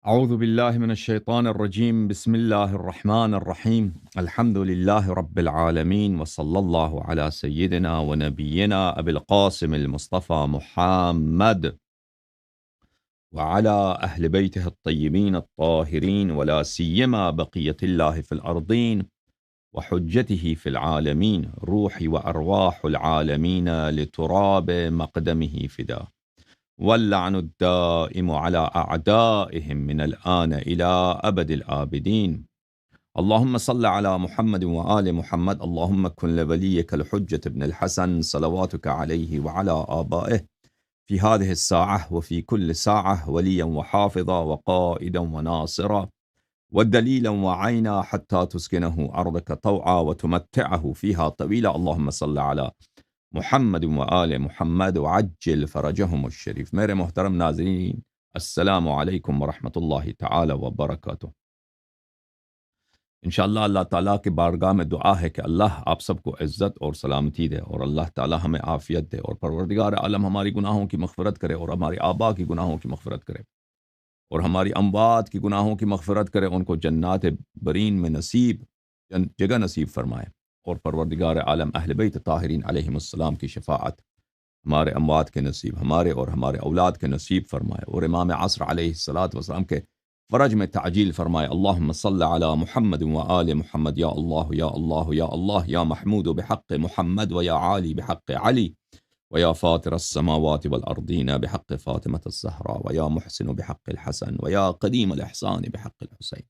أعوذ بالله من الشيطان الرجيم. بسم الله الرحمن الرحيم. الحمد لله رب العالمين، وصلى الله على سيدنا ونبينا أبي القاسم المصطفى محمد وعلى أهل بيته الطيبين الطاهرين، ولا سيما بقية الله في الأرضين وحجته في العالمين، روحي وأرواح العالمين لتراب مقدمه فداه، واللعن الدائم على أعدائهم من الآن إلى أبد الآبدين. اللهم صل على محمد وآل محمد. اللهم كن لوليك الحجة بن الحسن صلواتك عليه وعلى آبائه في هذه الساعة وفي كل ساعة وليا وحافظا وقائدا وناصرا ودليلا وعينا، حتى تسكنه أرضك طوعا وتمتعه فيها طويلا. اللهم صل على محمد و آل محمد وعجل فرجهم الشریف۔ میرے محترم ناظرین، السلام علیکم ورحمۃ اللہ تعالی وبرکاتہ۔ انشاءاللہ اللہ تعالیٰ کے بارگاہ میں دعا ہے کہ اللہ آپ سب کو عزت اور سلامتی دے، اور اللہ تعالیٰ ہمیں عافیت دے، اور پروردگار عالم ہماری گناہوں کی مغفرت کرے، اور ہمارے آبا کی گناہوں کی مغفرت کرے، اور ہماری اموات کی گناہوں کی مغفرت کرے، ان کو جنات برین میں جگہ نصیب فرمائے، اور پروردگار عالم اہل بیت طاہرین علیہم السلام کی شفاعت ہمارے اموات کے نصیب، ہمارے اور ہمارے اولاد کے نصیب فرمائے، اور امام عصر علیہ الصلاۃ والسلام کے فرج میں تعجیل فرمائے۔ اللہم صل علی محمد و آل محمد، یا اللہ یا اللہ یا اللہ، یا محمود بحق محمد و یا عالی بحق علی، و یا فاطر السماوات والارضین بحق فاطمة الزہرا، و یا محسن بحق الحسن، و یا قدیم الاحسان بحق الحسین۔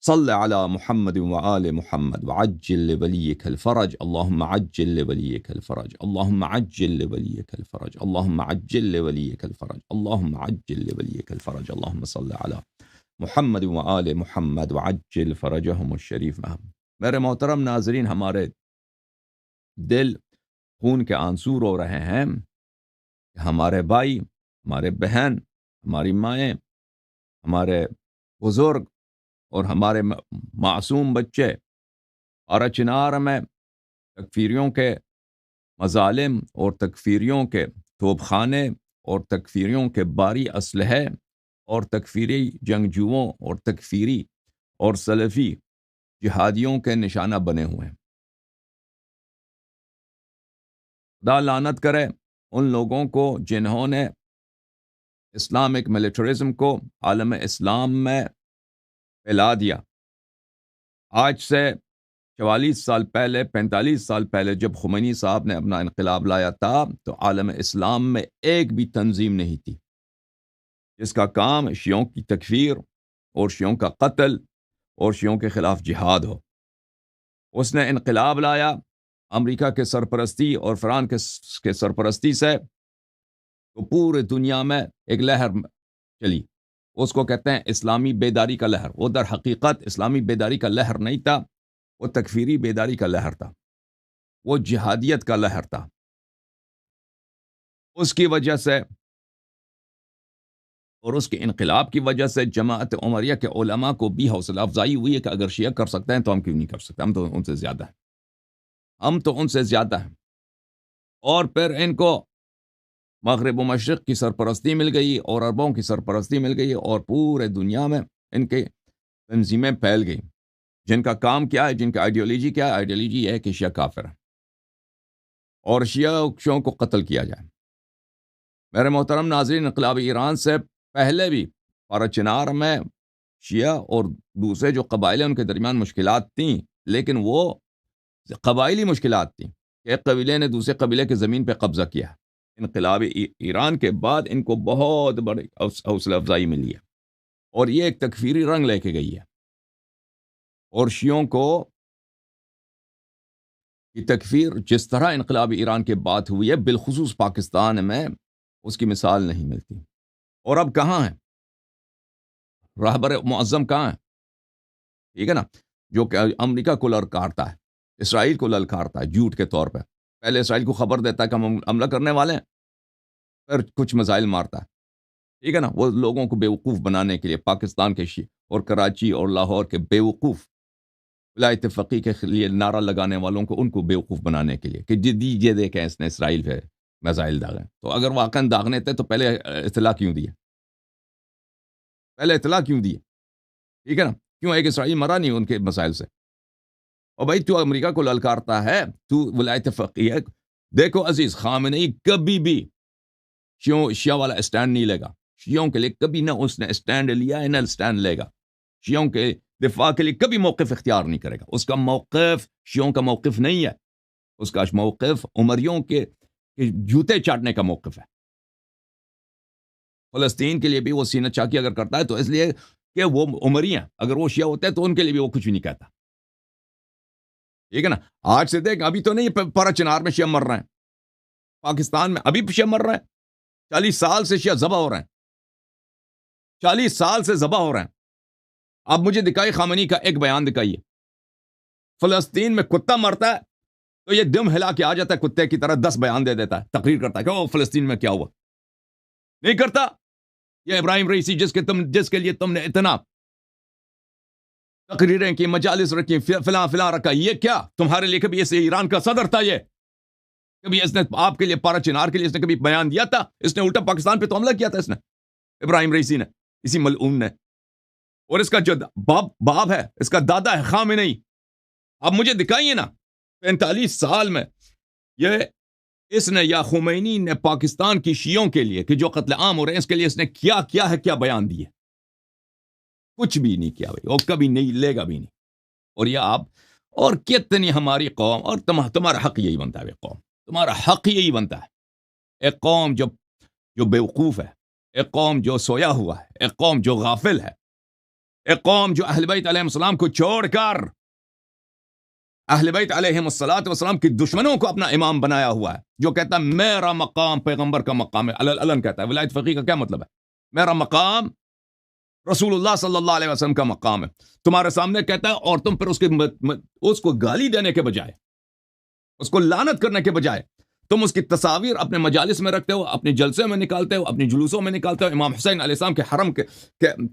صل على محمد وآل محمد وعجل لوليك الفرج، اللهم عجل لوليك الفرج، اللهم عجل لوليك الفرج، اللهم عجل لوليك الفرج، اللهم عجل لوليك الفرج، اللهم صل على محمد وآل محمد وعجل فرجهم الشریف۔ میرے محترم ناظرین، ہمارے دل خون کے آنسو رو رہے ہیں کہ ہمارے بھائی، ہمارے بہن، ہماری مائیں، ہمارے بزرگ اور ہمارے معصوم بچے اور چنار میں تکفیریوں کے مظالم اور تکفیریوں کے توپ خانے اور تکفیریوں کے باری اسلحے اور تکفیری جنگجوؤں اور تکفیری اور سلفی جہادیوں کے نشانہ بنے ہوئے ہیں۔ خدا لعنت کرے ان لوگوں کو جنہوں نے اسلامک ملیٹرزم کو عالم اسلام میں پھیلا دیا۔ آج سے 44 سال پہلے، 45 سال پہلے جب خمینی صاحب نے اپنا انقلاب لایا تھا تو عالم اسلام میں ایک بھی تنظیم نہیں تھی جس کا کام شیعوں کی تکفیر اور شیعوں کا قتل اور شیعوں کے خلاف جہاد ہو۔ اس نے انقلاب لایا امریکہ کے سرپرستی اور فرانس کے سرپرستی سے، تو پورے دنیا میں ایک لہر چلی، اس کو کہتے ہیں اسلامی بیداری کا لہر۔ وہ در حقیقت اسلامی بیداری کا لہر نہیں تھا، وہ تکفیری بیداری کا لہر تھا، وہ جہادیت کا لہر تھا۔ اس کی وجہ سے اور اس کے انقلاب کی وجہ سے جماعت عمریہ کے علماء کو بھی حوصلہ افزائی ہوئی ہے کہ اگر شیعہ کر سکتے ہیں تو ہم کیوں نہیں کر سکتے، ہم تو ان سے زیادہ ہیں، ہم تو ان سے زیادہ ہیں۔ اور پھر ان کو مغرب و مشرق کی سرپرستی مل گئی اور عربوں کی سرپرستی مل گئی، اور پورے دنیا میں ان کے تنظیمیں پھیل گئی، جن کا کام کیا ہے، جن کا آئیڈیالوجی کیا ہے۔ آئیڈیالوجی یہ ہے کہ شیعہ کافر ہے اور شیعوں کو قتل کیا جائے۔ میرے محترم ناظرین، انقلاب ایران سے پہلے بھی پارچنار میں شیعہ اور دوسرے جو قبائل ہیں ان کے درمیان مشکلات تھیں، لیکن وہ قبائلی مشکلات تھیں کہ ایک قبیلے نے دوسرے قبیلے کی زمین پہ قبضہ کیا۔ انقلاب ایران کے بعد ان کو بہت بڑی حوصلہ افزائی ملی ہے، اور یہ ایک تکفیری رنگ لے کے گئی ہے، اور شیعوں کو کی تکفیر جس طرح انقلاب ایران کے بعد ہوئی ہے، بالخصوص پاکستان میں اس کی مثال نہیں ملتی۔ اور اب کہاں ہے رہبر معظم؟ کہاں ہے؟ ٹھیک ہے نا، جو کہ امریکہ کو للکارتا ہے، اسرائیل کو للکارتا ہے جھوٹ کے طور پہ۔ پہلے اسرائیل کو خبر دیتا ہے کہ ہم حملہ کرنے والے ہیں، پھر کچھ میزائل مارتا ہے، ٹھیک ہے نا، وہ لوگوں کو بیوقوف بنانے کے لیے، پاکستان کے اور کراچی اور لاہور کے بیوقوف ولایت فقیہ کے لیے نعرہ لگانے والوں کو، ان کو بیوقوف بنانے کے لیے کہ دیجیے دیکھیں اس نے اسرائیل پہ میزائل داغے، تو اگر واقعا داغنے تھے تو پہلے اطلاع کیوں دی ہے؟ پہلے اطلاع کیوں دی؟ ٹھیک ہے نا، کیوں ایک اسرائیل مرا نہیں ان کے مسائل سے؟ اور بھائی تو امریکہ کو للکارتا ہے، تو ولایت فقیہ، دیکھو عزیز، خامنئی کبھی بھی شیعہ والا اسٹینڈ نہیں لے گا، شیعوں کے لیے کبھی نہ اس نے اسٹینڈ لیا ہے نہ اسٹینڈ لے گا، شیعوں کے دفاع کے لیے کبھی موقف اختیار نہیں کرے گا، اس کا موقف شیعوں کا موقف نہیں ہے، اس کا موقف عمریوں کے جوتے چاٹنے کا موقف ہے۔ فلسطین کے لیے بھی وہ سینہ چاکی اگر کرتا ہے تو اس لیے کہ وہ عمری ہیں، اگر وہ شیعہ ہوتے ہیں تو ان کے لیے بھی وہ کچھ بھی نہیں کہتا، ٹھیک ہے نا۔ آج سے دیکھ، ابھی تو نہیں پارا چنار میں شیعہ مر رہے ہیں، پاکستان میں ابھی شیعہ مر رہے ہیں، 40 سال سے شیعہ ذبح ہو رہے ہیں، 40 سال سے ذبح ہو رہے ہیں۔ آپ مجھے دکھائیے خامنئی کا ایک بیان دکھائیے، فلسطین میں کتا مرتا ہے تو یہ دم ہلا کے آ جاتا ہے کتے کی طرح، 10 بیان دے دیتا ہے، تقریر کرتا ہے کہ وہ فلسطین میں کیا ہوا، نہیں کرتا۔ یہ ابراہیم رئیسی جس کے لیے تم نے اتنا تقریریں کی، مجالس رکھی، فلاں فلاں رکھا، یہ کیا تمہارے لیے کبھی اسے ایران کا صدر تھا؟ یہ کبھی اس نے آپ کے لیے پارا چنار کے لیے اس نے کبھی بیان دیا تھا؟ اس نے الٹا پاکستان پہ تو حملہ کیا تھا، اس نے ابراہیم رئیسی نے، اسی ملعون نے، اور اس کا جو باپ ہے، اس کا دادا ہے خامنئی۔ اب مجھے دکھائیے نا 45 سال میں یہ اس نے یا خمینی نے پاکستان کی شیعوں کے لیے کہ جو قتل عام ہو رہے ہیں اس کے لیے اس نے کیا کیا ہے، کیا بیان دیے؟ کچھ بھی نہیں کیا بھائی، اور کبھی نہیں لے گا بھی نہیں۔ اور یہ آپ اور کتنی ہماری قوم، اور تمہارا حق یہی بنتا ہے، قوم تمہارا حق یہی بنتا ہے، ایک قوم جو بیوقوف ہے، ایک قوم جو سویا ہوا ہے، ایک قوم جو غافل ہے، ایک قوم جو اہل بیت علیہ السلام کو چھوڑ کر اہل بیت علیہ السلام کی دشمنوں کو اپنا امام بنایا ہوا ہے، جو کہتا ہے میرا مقام پیغمبر کا مقام ہے، علن کہتا ہے۔ ولایت فقیہ کا کیا مطلب ہے؟ میرا مقام رسول اللہ صلی اللہ علیہ وسلم کا مقام ہے، تمہارے سامنے کہتا ہے، اور تم پھر اس کو گالی دینے کے بجائے، اس کو لعنت کرنے کے بجائے، تم اس کی تصاویر اپنے مجالس میں رکھتے ہو، اپنے جلسے میں نکالتے ہو، اپنے جلوسوں میں نکالتے ہو، امام حسین علیہ السلام کے حرم کے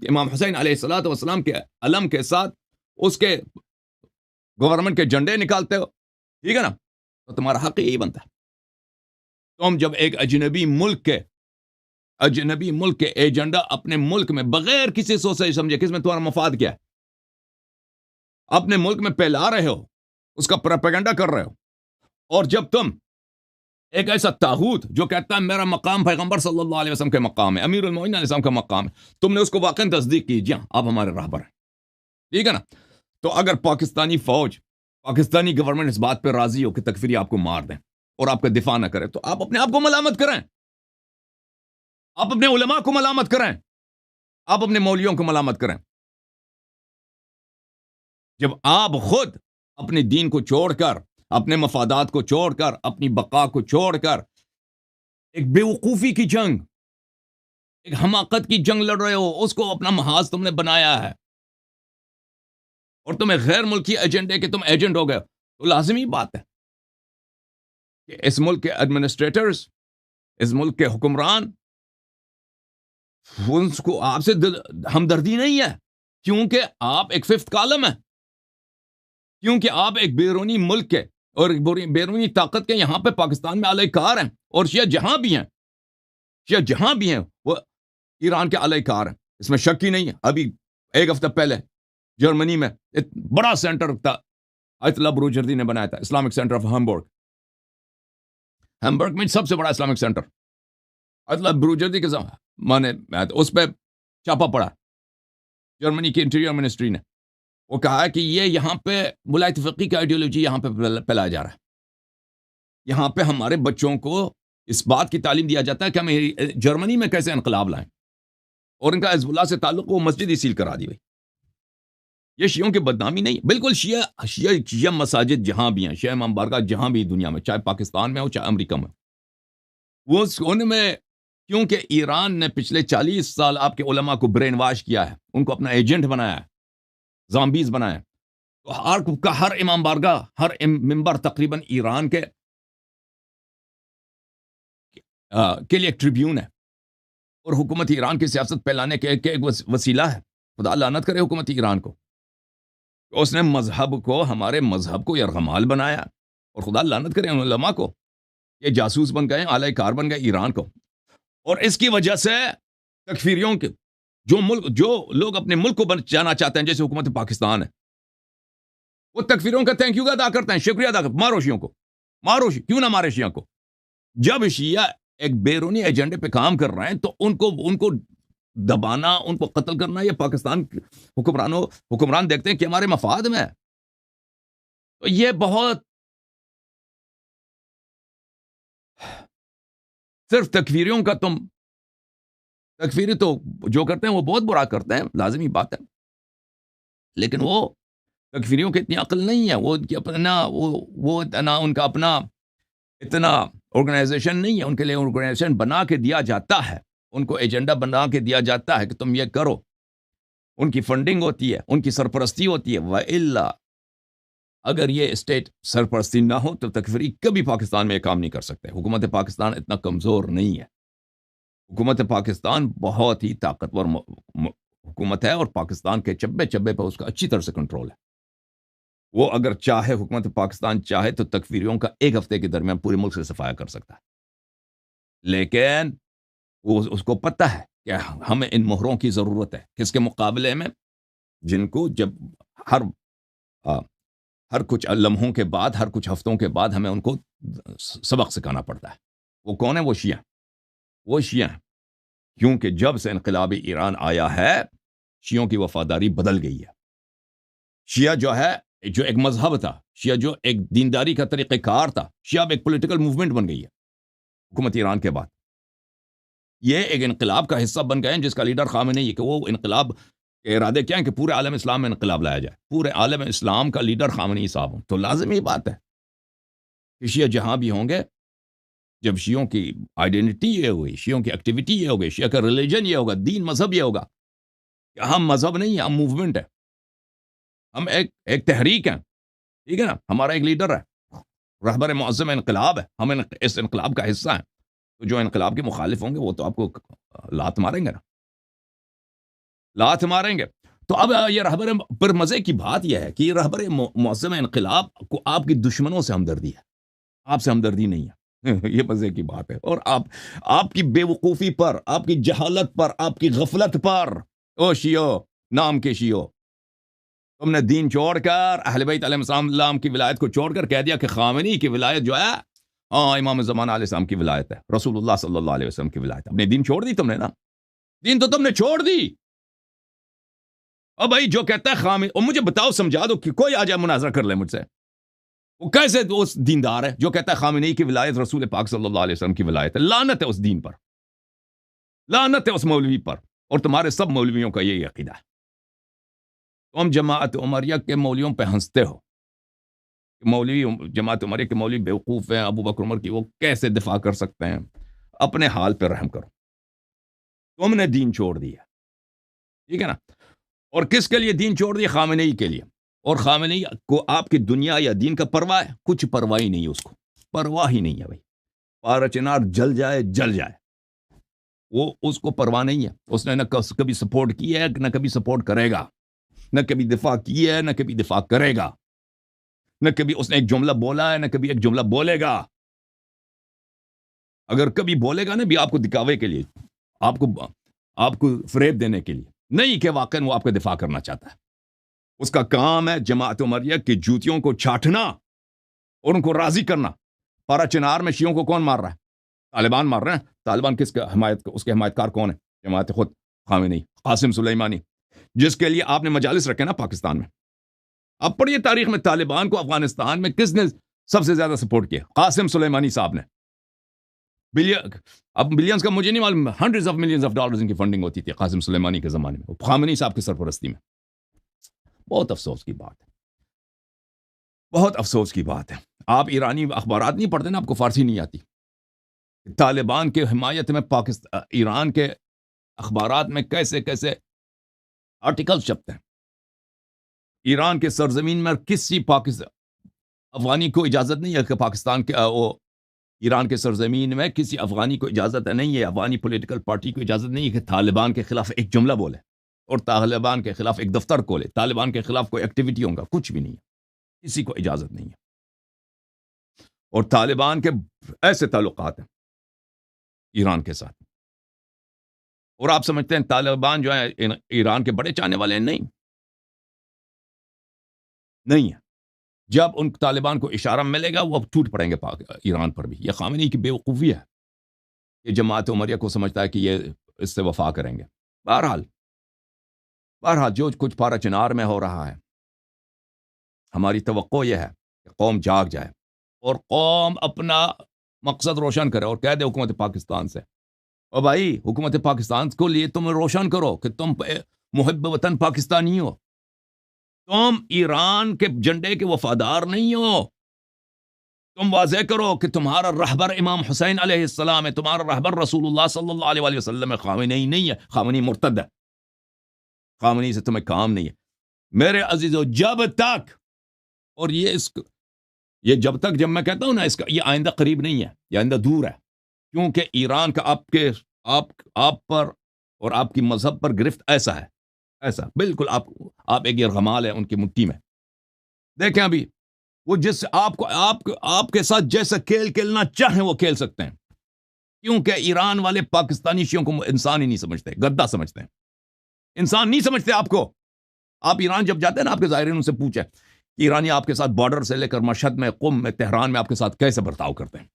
امام حسین علیہ السلام کے علم کے ساتھ اس کے گورنمنٹ کے جھنڈے نکالتے ہو، ٹھیک ہے نا، تو تمہارا حق یہی بنتا ہے۔ تم جب ایک اجنبی ملک کے ایجنڈا اپنے ملک میں بغیر کسی سوچ سمجھے، کس میں تمہارا مفاد کیا ہے، اپنے ملک میں پھیلا رہے ہو، اس کا پروپیگنڈا کر رہے ہو، اور جب تم ایک ایسا طاغوت جو کہتا ہے میرا مقام پیغمبر صلی اللہ علیہ وسلم کے مقام ہے، امیر المومنین علیہ السلام کا مقام ہے، تم نے اس کو واقعی تصدیق کی، جی ہاں آپ ہمارے راہبر ہیں، ٹھیک ہے نا۔ تو اگر پاکستانی فوج، پاکستانی گورنمنٹ اس بات پہ راضی ہو کہ تکفیری آپ کو مار دیں اور آپ کا دفاع نہ کرے، تو آپ اپنے آپ کو ملامت کریں، آپ اپنے علماء کو ملامت کریں، آپ اپنے مولویوں کو ملامت کریں۔ جب آپ خود اپنے دین کو چھوڑ کر، اپنے مفادات کو چھوڑ کر، اپنی بقا کو چھوڑ کر ایک بیوقوفی کی جنگ، ایک حماقت کی جنگ لڑ رہے ہو، اس کو اپنا محاذ تم نے بنایا ہے، اور تمہیں غیر ملکی ایجنڈے کے تم ایجنٹ ہو گئے، تو لازمی بات ہے کہ اس ملک کے ایڈمنسٹریٹرز، اس ملک کے حکمران، ان کو آپ سے ہمدردی نہیں ہے، کیونکہ آپ ایک ففتھ کالم ہیں، کیونکہ آپ ایک بیرونی ملک کے اور ایک بیرونی طاقت کے یہاں پہ پاکستان میں علیہ کار ہیں، اور شیعہ جہاں بھی ہیں وہ ایران کے علیہ کار ہیں، اس میں شک ہی نہیں ہے۔ ابھی ایک ہفتہ پہلے جرمنی میں ایک بڑا سینٹر تھا، آیت اللہ بروجردی نے بنایا تھا، اسلامک سینٹر آف ہیمبرگ میں سب سے بڑا اسلامک سینٹر، آیت اللہ بروجردی کے مانے اس پہ چھاپا پڑا جرمنی کی انٹیریئر منسٹری نے، وہ کہا کہ یہ یہاں پہ ولایت فقیہ کا آئیڈیولوجی یہاں پہ پھیلایا جا رہا ہے، یہاں پہ ہمارے بچوں کو اس بات کی تعلیم دیا جاتا ہے کہ ہمیں جرمنی میں کیسے انقلاب لائیں، اور ان کا حزب اللہ سے تعلق وہ مسجد ہی سیل کرا دی۔ بھائی یہ شیعوں کی بدنامی نہیں، بالکل شیعہ مساجد جہاں بھی ہیں، شیعہ امام بارگاہ جہاں بھی دنیا میں، چاہے پاکستان میں ہو چاہے امریکہ میں، وہ ان میں کیونکہ ایران نے پچھلے 40 سال آپ کے علماء کو برین واش کیا ہے، ان کو اپنا ایجنٹ بنایا ہے، زامبیز بنایا ہے، تو ہر امام بارگاہ، ہر ممبر تقریباً ایران کے لیے ایک ٹریبیون ہے، اور حکومت ایران کی سیاست پھیلانے کے ایک وسیلہ ہے۔ خدا لعنت کرے حکومت ایران کو، اس نے ہمارے مذہب کو یرغمال بنایا، اور خدا لعنت کرے ان علماء کو، یہ جاسوس بن گئے، اعلی کار بن گئے ایران کو، اور اس کی وجہ سے تکفیریوں کے جو لوگ اپنے ملک کو بچانا چاہتے ہیں، جیسے حکومت پاکستان ہے، وہ تکفیروں کا تھینک یو ادا کرتے ہیں، شکریہ ادا کرتے ہیں، مارو شیعوں کو، مارو کیوں نہ مارے شیعہ کو؟ جب شیعہ ایک بیرونی ایجنڈے پہ کام کر رہے ہیں تو ان کو دبانا، ان کو قتل کرنا، یہ پاکستان حکمران دیکھتے ہیں کہ ہمارے مفاد میں ہے۔ تو یہ بہت صرف تکفیریوں کا تکفیری تو جو کرتے ہیں وہ بہت برا کرتے ہیں، لازمی بات ہے، لیکن وہ تکفیریوں کی اتنی عقل نہیں ہے، وہ ان کا اپنا اتنا آرگنائزیشن نہیں ہے، ان کے لیے آرگنائزیشن بنا کے دیا جاتا ہے، ان کو ایجنڈا بنا کے دیا جاتا ہے کہ تم یہ کرو، ان کی فنڈنگ ہوتی ہے، ان کی سرپرستی ہوتی ہے، وَإِلَّا اگر یہ اسٹیٹ سرپرستی نہ ہو تو تکفیری کبھی پاکستان میں یہ کام نہیں کر سکتے۔ حکومت پاکستان اتنا کمزور نہیں ہے، حکومت پاکستان بہت ہی طاقتور حکومت ہے، اور پاکستان کے چبے چبے پر اس کا اچھی طرح سے کنٹرول ہے۔ وہ اگر چاہے، حکومت پاکستان چاہے تو تکفیریوں کا ایک ہفتے کے درمیان پورے ملک سے صفایا کر سکتا ہے، لیکن اس کو پتہ ہے کہ ہمیں ان مہروں کی ضرورت ہے، کس کے مقابلے میں؟ جن کو جب ہر کچھ لمحوں کے بعد، ہر کچھ ہفتوں کے بعد ہمیں ان کو سبق سکھانا پڑتا ہے۔ وہ کون ہے؟ وہ شیعہ ہیں، کیونکہ جب سے انقلاب ایران آیا ہے، شیعوں کی وفاداری بدل گئی ہے۔ شیعہ جو ایک مذہب تھا، شیعہ جو ایک دینداری کا طریقہ کار تھا، شیعہ اب ایک پولیٹیکل موومنٹ بن گئی ہے حکومت ایران کے بعد۔ یہ ایک انقلاب کا حصہ بن گئے ہیں جس کا لیڈر خامنئی ہے، کہ وہ انقلاب کے ارادے کیا ہیں کہ پورے عالم اسلام میں انقلاب لایا جائے، پورے عالم اسلام کا لیڈر خامنئی صاحب ہوں۔ تو لازمی بات ہے کہ شیعہ جہاں بھی ہوں گے، جب شیعوں کی آئیڈینٹی یہ ہوئی، شیعوں کی ایکٹیویٹی یہ ہوگی، شیعہ کا ریلیجن یہ ہوگا، دین مذہب یہ ہوگا کہ ہم مذہب نہیں ہیں، ہم موومنٹ ہے، ہم ایک تحریک ہیں، ٹھیک ہے نا، ہمارا ایک لیڈر ہے، رہبر معظم انقلاب ہے، ہم اس انقلاب کا حصہ ہیں۔ تو جو انقلاب کے مخالف ہوں گے وہ تو آپ کو لات ماریں گے نا، لات ماریں گے۔ تو اب یہ رہبر پر مزے کی بات یہ ہے کہ یہ رہبر معظم انقلاب کو آپ کی دشمنوں سے ہمدردی ہے، آپ سے ہمدردی نہیں ہے۔ یہ مزے کی بات ہے، اور آپ کی بے وقوفی پر، آپ کی جہالت پر، آپ کی غفلت پر، او شیعو، نام کے شیعو، تم نے دین چھوڑ کر، اہل بیت علیہ السلام کی ولایت کو چھوڑ کر کہہ دیا کہ خامنئی کی ولایت جو ہے امام زمانہ علیہ السلام کی ولایت ہے، رسول اللہ صلی اللہ علیہ وسلم کی ولایت ہے۔ اپنے دین چھوڑ دی تم نے نا، دین تو تم نے چھوڑ دی۔ اب بھائی جو کہتا ہے خامنئی، اور مجھے بتاؤ، سمجھا دو کہ کوئی آ جائے مناظرہ کر لے مجھ سے، وہ کیسے دوست دیندار ہے جو کہتا ہے خامنئی کی ولایت رسول پاک صلی اللہ علیہ وسلم کی ولایت ہے؟ لعنت ہے اس دین پر، لعنت ہے اس مولوی پر، اور تمہارے سب مولویوں کا یہی عقیدہ ہے۔ تم جماعت عمریہ کے مولویوں پہ ہنستے ہو، جماعت عمریہ کے مولوی بیوقوف ہیں، ابو بکر عمر کی وہ کیسے دفاع کر سکتے ہیں؟ اپنے حال پہ رحم کرو، تم نے دین چھوڑ دیا، ٹھیک ہے نا؟ اور کس کے لیے دین چھوڑ دیا؟ خامنئی کے لیے۔ اور خامنئی کو آپ کی دنیا یا دین کا پرواہ ہے؟ کچھ پرواہ ہی نہیں ہے، اس کو پرواہ ہی نہیں ہے بھائی، پارا چنار جل جائے جل جائے، وہ اس کو پرواہ نہیں ہے۔ اس نے نہ کبھی سپورٹ کی ہے، نہ کبھی سپورٹ کرے گا، نہ کبھی دفاع کی ہے، نہ کبھی دفاع کرے گا، نہ کبھی اس نے ایک جملہ بولا ہے، نہ کبھی ایک جملہ بولے گا۔ اگر کبھی بولے گا نا بھی آپ کو دکھاوے کے لیے، آپ کو فریب دینے کے لیے، نہیں کہ واقعاً وہ آپ کا دفاع کرنا چاہتا ہے۔ اس کا کام ہے جماعت عمریہ کی جوتیوں کو چھاٹنا اور ان کو راضی کرنا۔ پارا چنار میں شیعوں کو کون مار رہا ہے؟ طالبان مار رہے ہیں۔ طالبان کس کا اس کے حمایت کار کون ہے؟ جماعت خود خامنئی، قاسم سلیمانی، جس کے لیے آپ نے مجالس رکھے نا پاکستان میں۔ اب پڑھیے تاریخ میں طالبان کو افغانستان میں کس نے سب سے زیادہ سپورٹ کیا؟ قاسم سلیمانی صاحب نے۔ اب بلینز کا مجھے نہیں معلوم، hundreds of millions of dollars in کی فنڈنگ ہوتی تھی قاسم سلیمانی کے زمانے میں، خامنئی صاحب کی سرپرستی میں۔ بہت افسوس کی بات ہے، بہت افسوس کی بات ہے۔ آپ ایرانی اخبارات نہیں پڑھتے نا، آپ کو فارسی نہیں آتی۔ طالبان کے حمایت میں ایران کے اخبارات میں کیسے کیسے آرٹیکل چھپتے ہیں۔ ایران کے سرزمین میں کسی افغانی کو اجازت نہیں ہے کہ ایران کے سرزمین میں کسی افغانی کو اجازت نہیں ہے، افغانی پولیٹیکل پارٹی کو اجازت نہیں ہے کہ طالبان کے خلاف ایک جملہ بولے، اور طالبان کے خلاف ایک دفتر کھولے، طالبان کے خلاف کوئی ایکٹیویٹی ہوگا، کچھ بھی نہیں ہے، کسی کو اجازت نہیں ہے۔ اور طالبان کے ایسے تعلقات ہیں ایران کے ساتھ، اور آپ سمجھتے ہیں طالبان جو ہے ایران کے بڑے چاہنے والے ہیں؟ نہیں، نہیں ہے۔ جب ان طالبان کو اشارہ ملے گا وہ اب ٹوٹ پڑیں گے ایران پر بھی۔ یہ خامنئی کی بیوقوفی ہے کہ جماعت عمریہ کو سمجھتا ہے کہ یہ اس سے وفا کریں گے۔ بہرحال جو کچھ پارا چنار میں ہو رہا ہے، ہماری توقع یہ ہے کہ قوم جاگ جائے اور قوم اپنا مقصد روشن کرے اور کہہ دے حکومت پاکستان سے، او بھائی حکومت پاکستان کو لیے تم روشن کرو کہ تم محب وطن پاکستانی ہو، تم ایران کے جھنڈے کے وفادار نہیں ہو۔ تم واضح کرو کہ تمہارا رہبر امام حسین علیہ السلام ہے، تمہارا رہبر رسول اللہ صلی اللہ علیہ وآلہ وسلم ہے، خامنئی نہیں ہے، خامنئی مرتد ہے، خامنئی سے تمہیں کام نہیں ہے۔ میرے عزیزو، جب تک، اور یہ جب تک، جب میں کہتا ہوں نا اس کا، یہ آئندہ قریب نہیں ہے، یہ آئندہ دور ہے، کیونکہ ایران کا آپ پر اور آپ کی مذہب پر گرفت ایسا ہے، ایسا بالکل آپ ایک یرغمال ہے ان کی مٹھی میں۔ دیکھیں ابھی وہ جس آپ کے ساتھ جیسا کھیل کھیلنا چاہیں وہ کھیل سکتے ہیں، کیونکہ ایران والے پاکستانی شیعوں کو انسان ہی نہیں سمجھتے، گدا سمجھتے ہیں، انسان نہیں سمجھتے آپ کو۔ آپ ایران جب جاتے ہیں نا، آپ کے ظاہرین ان سے پوچھیں کہ ایرانی آپ کے ساتھ بارڈر سے لے کر مشہد میں، قم میں، تہران میں آپ کے ساتھ کیسے برتاؤ کرتے ہیں۔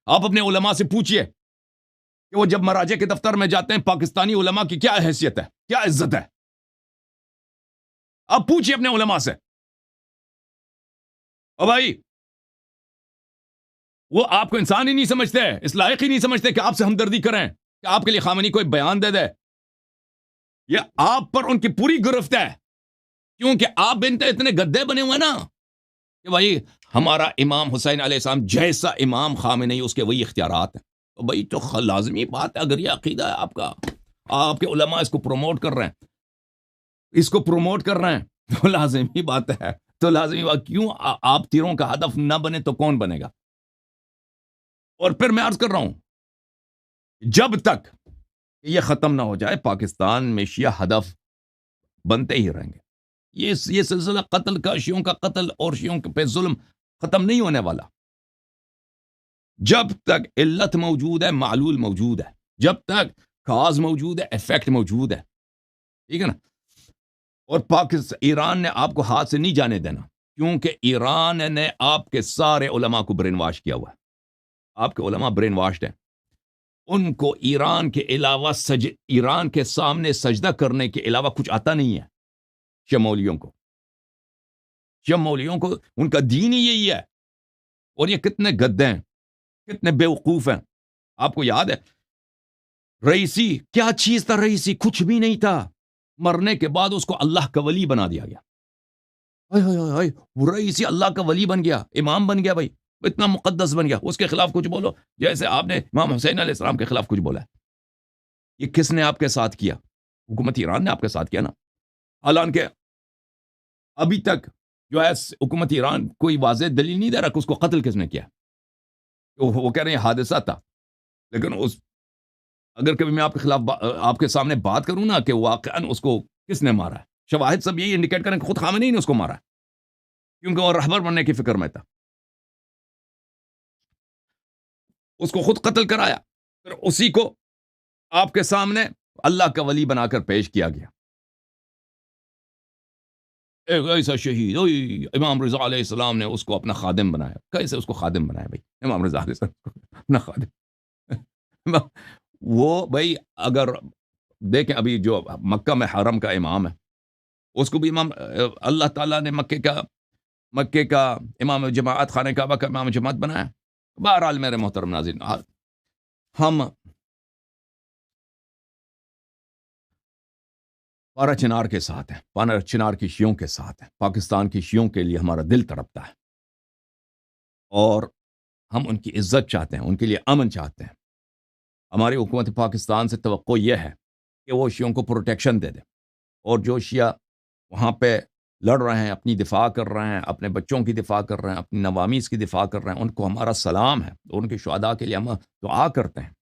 آپ اپنے علماء سے پوچھئے کہ وہ جب مراجع کے دفتر میں جاتے ہیں پاکستانی علماء کی کیا حیثیت ہے، کیا عزت ہے۔ آپ پوچھئے اپنے علماء سے، او بھائی وہ آپ کو انسان ہی نہیں سمجھتے، اس لائق ہی نہیں سمجھتے کہ آپ سے ہمدردی کریں، کہ آپ کے لیے خامنئی کوئی بیان دے دے۔ یہ آپ پر ان کی پوری گرفت ہے، کیونکہ آپ اتنے گدے بنے ہوئے نا کہ بھائی ہمارا امام حسین علیہ السلام جیسا امام خامنئی، اس کے وہی اختیارات ہیں۔ تو بھائی تو لازمی بات ہے، اگر یہ عقیدہ ہے آپ کا، آپ کے علماء اس کو پروموٹ کر رہے ہیں، تو لازمی بات ہے، تو لازمی بات، کیوں آپ تیروں کا ہدف نہ بنے تو کون بنے گا؟ اور پھر میں عرض کر رہا ہوں، جب تک یہ ختم نہ ہو جائے پاکستان میں شیعہ ہدف بنتے ہی رہیں گے۔ یہ سلسلہ قتل کا، شیعوں کا قتل اور شیعوں پہ ظلم ختم نہیں ہونے والا۔ جب تک علت موجود ہے، معلول موجود ہے، جب تک کاز موجود ہے، ایفیکٹ موجود ہے، ٹھیک ہے نا۔ اور ایران نے آپ کو ہاتھ سے نہیں جانے دینا، کیونکہ ایران نے آپ کے سارے علماء کو برین واش کیا ہوا ہے۔ آپ کے علماء برین واشڈ ہیں، ان کو ایران کے علاوہ ایران کے سامنے سجدہ کرنے کے علاوہ کچھ آتا نہیں ہے۔ شمولیوں کو ان کا دین ہی یہی ہے، اور یہ کتنے گدے ہیں، کتنے بیوقوف ہیں۔ آپ کو یاد ہے رئیسی کیا چیز تھا؟ رئیسی کچھ بھی نہیں تھا، مرنے کے بعد اس کو اللہ کا ولی بنا دیا گیا۔ وہ رئیسی اللہ کا ولی بن گیا، امام بن گیا، بھائی اتنا مقدس بن گیا، اس کے خلاف کچھ بولو جیسے آپ نے امام حسین علیہ السلام کے خلاف کچھ بولا ہے۔ یہ کس نے آپ کے ساتھ کیا؟ حکومت ایران نے آپ کے ساتھ کیا نا۔ حالانکہ ابھی تک جو ہے حکومت ایران کوئی واضح دلیل نہیں دے رہا کہ اس کو قتل کس نے کیا۔ وہ کہہ رہے ہیں حادثہ تھا، لیکن اگر کبھی میں آپ کے خلاف آپ کے سامنے بات کروں نا کہ واقعاً اس کو کس نے مارا ہے، شواہد سب یہی انڈیکیٹ کریں کہ خود خامنئی نے اس کو مارا ہے، کیونکہ وہ رہبر بننے کی فکر میں تھا، اس کو خود قتل کرایا، پھر اسی کو آپ کے سامنے اللہ کا ولی بنا کر پیش کیا گیا۔ ایک ایسا شہید، امام رضا علیہ السلام نے اس کو اپنا خادم بنایا۔ کیسے اس کو خادم بنایا بھائی؟ امام رضا علیہ السلام کو اپنا خادم وہ بھائی اگر دیکھیں ابھی جو مکہ میں حرم کا امام ہے، اس کو بھی امام اللہ تعالیٰ نے مکے کا امام جماعت، خانہ کعبہ کا امام جماعت بنایا۔ بہرحال میرے محترم ناظرین، ہم پارا چنار کے ساتھ ہیں، پارا چنار کی شیعوں کے ساتھ ہیں، پاکستان کی شیعوں کے لیے ہمارا دل تڑپتا ہے، اور ہم ان کی عزت چاہتے ہیں، ان کے لیے امن چاہتے ہیں۔ ہماری حکومت پاکستان سے توقع یہ ہے کہ وہ شیعوں کو پروٹیکشن دے دے، اور جو شیعہ وہاں پہ لڑ رہے ہیں، اپنی دفاع کر رہے ہیں، اپنے بچوں کی دفاع کر رہے ہیں، اپنی نوامیس کی دفاع کر رہے ہیں، ان کو ہمارا سلام ہے، ان کے شہداء کے لیے ہم دعا کرتے ہیں۔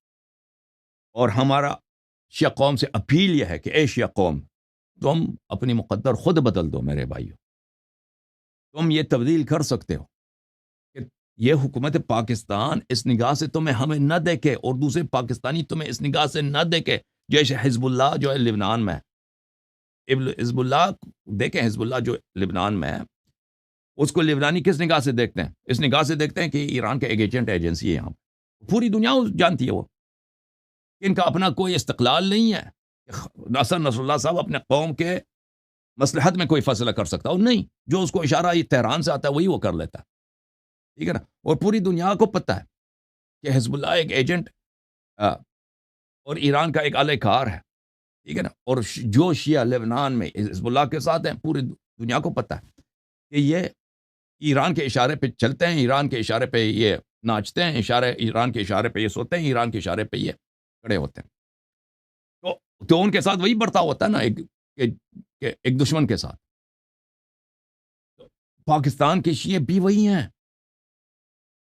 اور ہمارا شیعہ قوم سے اپیل یہ ہے کہ اے شیعہ قوم، تم اپنی مقدر خود بدل دو میرے بھائیو، تم یہ تبدیل کر سکتے ہو کہ یہ حکومت پاکستان اس نگاہ سے تمہیں ہمیں نہ دیکھے، اور دوسرے پاکستانی تمہیں اس نگاہ سے نہ دیکھے جیسے حزب اللہ جو ہے لبنان میں ہے، حزب اللہ دیکھیں، حزب اللہ جو لبنان میں ہے اس کو لبنانی کس نگاہ سے دیکھتے ہیں؟ اس نگاہ سے دیکھتے ہیں کہ ایران کا ایک ایجنٹ ایجنسی ہے یہاں پہ، پوری دنیا جانتی ہے وہ ان کا اپنا کوئی استقلال نہیں ہے۔ نصر اللہ صاحب اپنے قوم کے مصلحت میں کوئی فیصلہ کر سکتا اور نہیں، جو اس کو اشارہ یہ تہران سے آتا ہے وہی وہ کر لیتا ہے، ٹھیک ہے نا؟ اور پوری دنیا کو پتہ ہے کہ حزب اللہ ایک ایجنٹ اور ایران کا ایک اعلی کار ہے، ٹھیک ہے نا؟ اور جو شیعہ لبنان میں حزب اللہ کے ساتھ ہیں پوری دنیا کو پتہ ہے کہ یہ ایران کے اشارے پہ چلتے ہیں، ایران کے اشارے پہ یہ ناچتے ہیں، ایران کے اشارے پہ یہ سوتے ہیں، ایران کے اشارے پہ یہ کھڑے ہوتے ہیں۔ تو ان کے ساتھ وہی برتاؤ ہوتا ہے نا ایک دشمن کے ساتھ۔ پاکستان کے شیعہ بھی وہی ہیں۔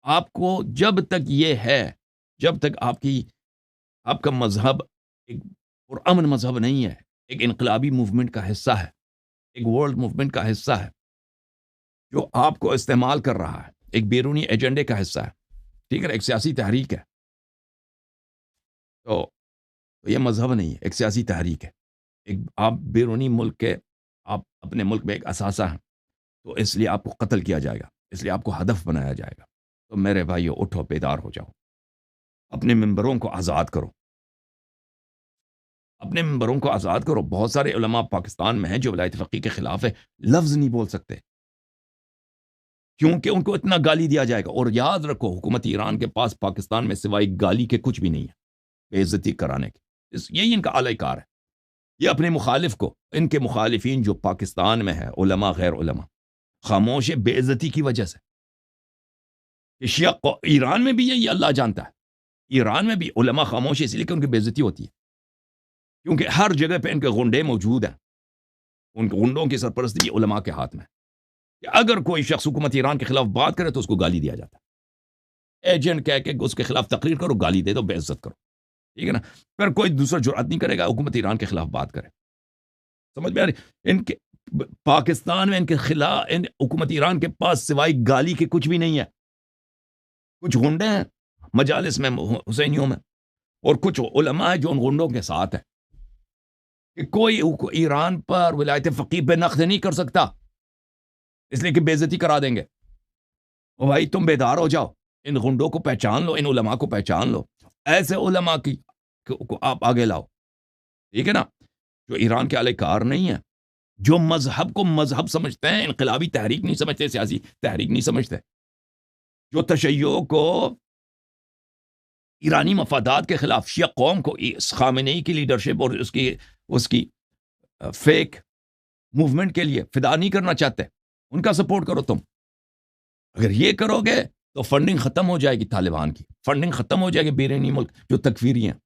آپ کو جب تک یہ ہے، جب تک آپ کا مذہب ایک پرامن مذہب نہیں ہے، ایک انقلابی موومنٹ کا حصہ ہے، ایک ورلڈ موومنٹ کا حصہ ہے جو آپ کو استعمال کر رہا ہے، ایک بیرونی ایجنڈے کا حصہ ہے، ٹھیک ہے، ایک سیاسی تحریک ہے، تو یہ مذہب نہیں ہے، ایک سیاسی تحریک ہے۔ آپ بیرونی ملک کے، آپ اپنے ملک میں ایک اثاثہ ہیں، تو اس لیے آپ کو قتل کیا جائے گا، اس لیے آپ کو ہدف بنایا جائے گا۔ تو میرے بھائیو، اٹھو، بیدار ہو جاؤ، اپنے ممبروں کو آزاد کرو، اپنے ممبروں کو آزاد کرو۔ بہت سارے علماء پاکستان میں ہیں جو ولایت فقیہ کے خلاف ہے، لفظ نہیں بول سکتے کیونکہ ان کو اتنا گالی دیا جائے گا۔ اور یاد رکھو، حکومت ایران کے پاس پاکستان میں سوائے گالی کے کچھ بھی نہیں ہے، بے عزتی کرانے کے، یہی ان کا اعلی کار ہے۔ یہ اپنے مخالف کو، ان کے مخالفین جو پاکستان میں ہے، علماء غیر علماء، خاموش ہے بے عزتی کی وجہ سے۔ کہ شیعہ ایران میں بھی یہی اللہ جانتا ہے، ایران میں بھی علماء خاموش ہے اس لیے کہ ان کی بے عزتی ہوتی ہے، کیونکہ ہر جگہ پہ ان کے غنڈے موجود ہیں، ان کے غنڈوں کی سرپرستی علماء کے ہاتھ میں، کہ اگر کوئی شخص حکومت ایران کے خلاف بات کرے تو اس کو گالی دیا جاتا ہے، ایجنٹ کہہ کے اس کے خلاف تقریر کرو، گالی دے دو، بے عزت کرو، ٹھیک ہے نا؟ پھر کوئی دوسرا جرأت نہیں کرے گا حکومت ایران کے خلاف بات کرے۔ سمجھ میں آ رہی؟ ان کے پاکستان میں ان کے خلاف، حکومت ایران کے پاس سوائے گالی کے کچھ بھی نہیں ہے۔ کچھ غنڈے ہیں مجالس میں، حسینیوں میں، اور کچھ علماء ہیں جو ان غنڈوں کے ساتھ ہیں، کہ کوئی ایران پر ولایت فقیہ پہ نقد نہیں کر سکتا، اس لیے کہ بے عزتی کرا دیں گے۔ اور بھائی تم بیدار ہو جاؤ، ان غنڈوں کو پہچان لو، ان علماء کو پہچان لو، ایسے علماء کو آپ آگے لاؤ، ٹھیک ہے نا؟ جو ایران کے اعلی کار نہیں ہیں، جو مذہب کو مذہب سمجھتے ہیں، انقلابی تحریک نہیں سمجھتے، سیاسی تحریک نہیں سمجھتے، جو تشیع کو ایرانی مفادات کے خلاف، شیعہ قوم کو خامنئی کی لیڈرشپ اور اس کی فیک موومنٹ کے لیے فدا نہیں کرنا چاہتے، ان کا سپورٹ کرو تم۔ اگر یہ کرو گے تو فنڈنگ ختم ہو جائے گی، طالبان کی فنڈنگ ختم ہو جائے گی، بیرونی ملک جو تکفیری ہیں،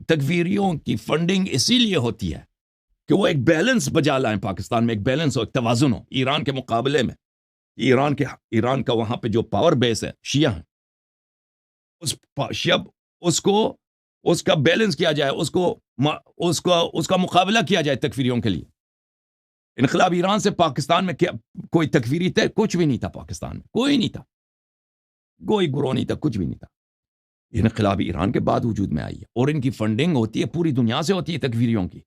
تکفیریوں کی فنڈنگ اسی لیے ہوتی ہے کہ وہ ایک بیلنس بجا لائیں، پاکستان میں ایک بیلنس ہو، ایک توازن ہو ایران کے مقابلے میں۔ ایران کا وہاں پہ جو پاور بیس ہے، شیعہ ہیں، اس کا بیلنس کیا جائے، اس کا مقابلہ کیا جائے تکفیریوں کے لیے۔ انقلاب ایران سے پاکستان میں کیا کوئی تکفیری تھے؟ کچھ بھی نہیں تھا پاکستان میں، کوئی نہیں تھا، کوئی گروہ نہیں تھا، کچھ بھی نہیں تھا۔ انقلاب ایران کے بعد وجود میں آئی ہے، اور ان کی فنڈنگ ہوتی ہے پوری دنیا سے ہوتی ہے تکفیریوں کی،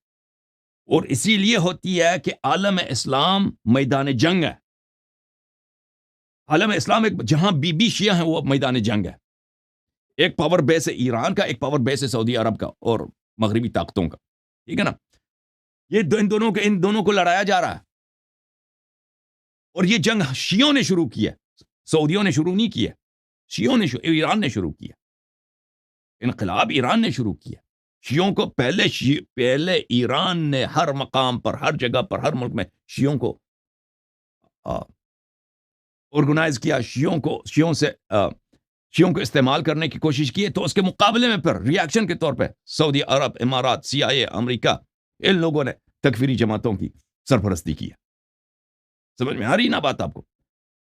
اور اسی لیے ہوتی ہے کہ عالم اسلام میدان جنگ ہے۔ عالم اسلام جہاں بی شیعہ ہیں وہ میدان جنگ ہے۔ ایک پاور بیس ہے ایران کا، ایک پاور بیس ہے سعودی عرب کا اور مغربی طاقتوں کا، ٹھیک ہے نا؟ یہ ان دونوں کو لڑایا جا رہا ہے، اور یہ جنگ شیعوں نے شروع کی ہے، سعودیوں نے شروع نہیں کی ہے، ایران نے شروع کی ہے، انقلاب ایران نے شروع کیا۔ شیعوں کو پہلے ایران نے ہر مقام پر، ہر جگہ پر، ہر ملک میں شیعوں کو آرگنائز کیا، شیعوں کو استعمال کرنے کی کوشش کی ہے۔ تو اس کے مقابلے میں پھر ری ایکشن کے طور پہ سعودی عرب، امارات، CIA، امریکہ، ان لوگوں نے تکفیری جماعتوں کی سرپرستی کی ہے۔ سمجھ میں آ رہی نا بات آپ کو؟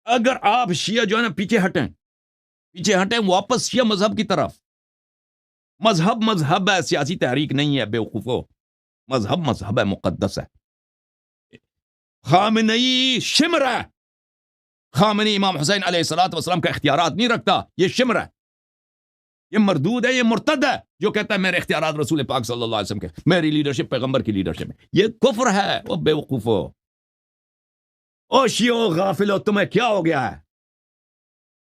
اگر آپ شیعہ جو ہے نا پیچھے ہٹیں واپس شیعہ مذہب کی طرف، مذہب ہے، سیاسی تحریک نہیں ہے، بے وقوفو، مذہب ہے، مقدس ہے۔ خامنئی شمر ہے، خامنئی امام حسین علیہ السلام کا اختیارات نہیں رکھتا، یہ شمر ہے، یہ مردود ہے، یہ مرتد ہے جو کہتا ہے میرے اختیارات رسول پاک صلی اللہ علیہ وسلم کے، میری لیڈرشپ پیغمبر کی لیڈرشپ ہے. یہ کفر ہے. وہ بے وقوفو، او شیعو غافلو، تمہیں کیا ہو گیا ہے؟